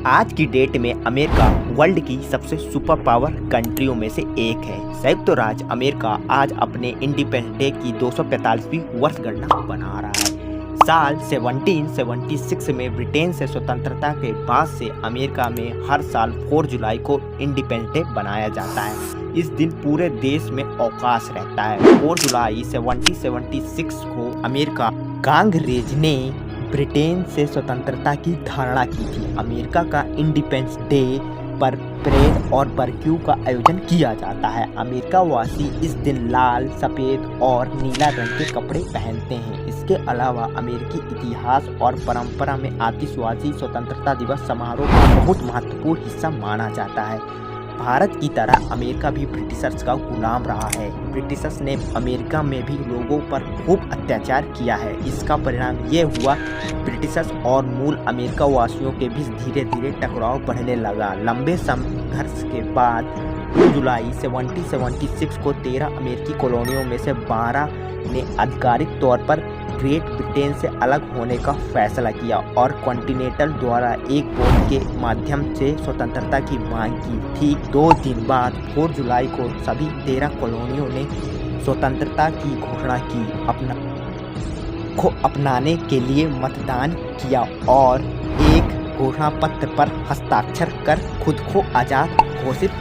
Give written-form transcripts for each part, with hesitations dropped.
आज की डेट में अमेरिका वर्ल्ड की सबसे सुपर पावर कंट्रियों में से एक है। संयुक्त राज्य अमेरिका आज अपने इंडिपेंडेंस डे की 245वीं वर्षगांठ मना रहा है। साल 1776 में ब्रिटेन से स्वतंत्रता के बाद से अमेरिका में हर साल 4 जुलाई को इंडिपेंडेंस डे बनाया जाता है। इस दिन पूरे देश में अवकाश रहता है। 4 जुलाई 1776 को अमेरिका कांग्रेस ने ब्रिटेन से स्वतंत्रता की धारणा की थी। अमेरिका का इंडिपेंडेंस डे पर परेड और बरक्यू का आयोजन किया जाता है। अमेरिका वासी इस दिन लाल, सफ़ेद और नीला रंग के कपड़े पहनते हैं। इसके अलावा अमेरिकी इतिहास और परंपरा में आतिशबाजी स्वतंत्रता दिवस समारोह का बहुत महत्वपूर्ण हिस्सा माना जाता है। भारत की तरह अमेरिका भी ब्रिटिशर्स का गुलाम रहा है। ब्रिटिशर्स ने अमेरिका में भी लोगों पर खूब अत्याचार किया है। इसका परिणाम ये हुआ ब्रिटिशर्स और मूल अमेरिका वासियों के बीच धीरे धीरे टकराव बढ़ने लगा। लंबे संघर्ष के बाद 2 जुलाई 1776 को 13 अमेरिकी कॉलोनियों में से 12 ने आधिकारिक तौर पर ग्रेट ब्रिटेन से अलग होने का फैसला किया और कॉन्टिनेंटल द्वारा एक वोट के माध्यम से स्वतंत्रता की मांग की। ठीक 2 दिन बाद 4 जुलाई को सभी 13 कॉलोनियों ने स्वतंत्रता की घोषणा की। अपनाने के लिए मतदान किया और एक घोषणा पत्र पर हस्ताक्षर कर खुद को आज़ाद घोषित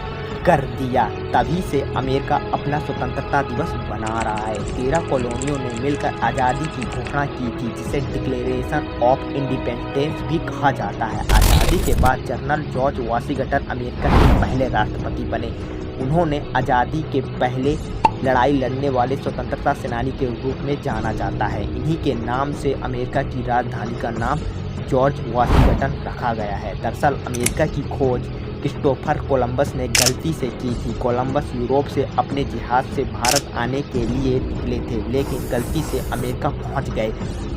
कर दिया। तभी से अमेरिका अपना स्वतंत्रता दिवस मना रहा है। 13 कॉलोनियों ने मिलकर आज़ादी की घोषणा की थी, जिसे डिक्लेरेशन ऑफ इंडिपेंडेंस भी कहा जाता है। आज़ादी के बाद जनरल जॉर्ज वाशिंगटन अमेरिका के पहले राष्ट्रपति बने। उन्होंने आज़ादी के पहले लड़ाई लड़ने वाले स्वतंत्रता सेनानी के रूप में जाना जाता है। इन्हीं के नाम से अमेरिका की राजधानी का नाम जॉर्ज वाशिंगटन रखा गया है। दरअसल अमेरिका की खोज क्रिस्टोफर कोलंबस ने गलती से की थी। कोलंबस यूरोप से अपने जहाज से भारत आने के लिए निकले थे, लेकिन गलती से अमेरिका पहुंच गए।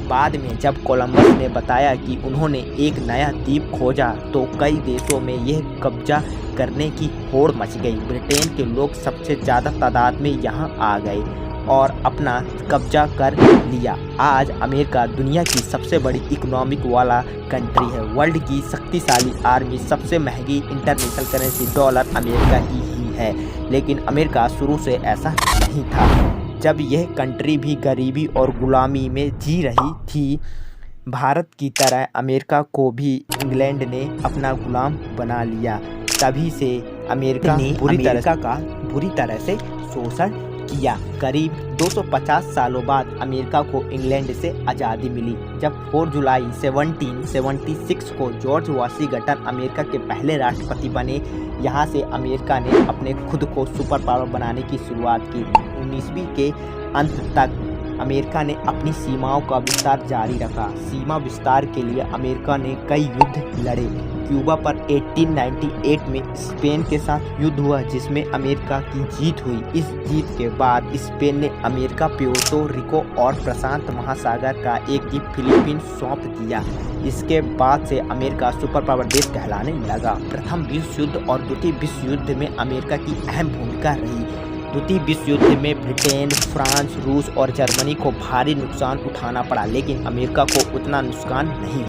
बाद में जब कोलंबस ने बताया कि उन्होंने एक नया द्वीप खोजा, तो कई देशों में यह कब्जा करने की होड़ मच गई। ब्रिटेन के लोग सबसे ज़्यादा तादाद में यहाँ आ गए और अपना कब्जा कर लिया। आज अमेरिका दुनिया की सबसे बड़ी इकोनॉमिक वाला कंट्री है। वर्ल्ड की शक्तिशाली आर्मी, सबसे महंगी इंटरनेशनल करेंसी डॉलर अमेरिका की ही है। लेकिन अमेरिका शुरू से ऐसा नहीं था। जब यह कंट्री भी गरीबी और गुलामी में जी रही थी, भारत की तरह अमेरिका को भी इंग्लैंड ने अपना गुलाम बना लिया। तभी से अमेरिका ने बुरी तरह से शोषण किया। करीब 250 सालों बाद अमेरिका को इंग्लैंड से आज़ादी मिली। जब 4 जुलाई 1776 को जॉर्ज वाशिंगटन अमेरिका के पहले राष्ट्रपति बने, यहाँ से अमेरिका ने अपने खुद को सुपर पावर बनाने की शुरुआत की। 19वीं के अंत तक अमेरिका ने अपनी सीमाओं का विस्तार जारी रखा। सीमा विस्तार के लिए अमेरिका ने कई युद्ध लड़े। क्यूबा पर 1898 में स्पेन के साथ युद्ध हुआ, जिसमें अमेरिका की जीत हुई। इस जीत के बाद स्पेन ने अमेरिका प्यूर्टो रिको और प्रशांत महासागर का एक द्वीप फिलीपींस सौंप दिया। इसके बाद से अमेरिका सुपर पावर देश कहलाने लगा। प्रथम विश्व युद्ध और द्वितीय विश्व युद्ध में अमेरिका की अहम भूमिका रही। द्वितीय विश्व युद्ध में ब्रिटेन, फ्रांस, रूस और जर्मनी को भारी नुकसान उठाना पड़ा, लेकिन अमेरिका को उतना नुकसान नहीं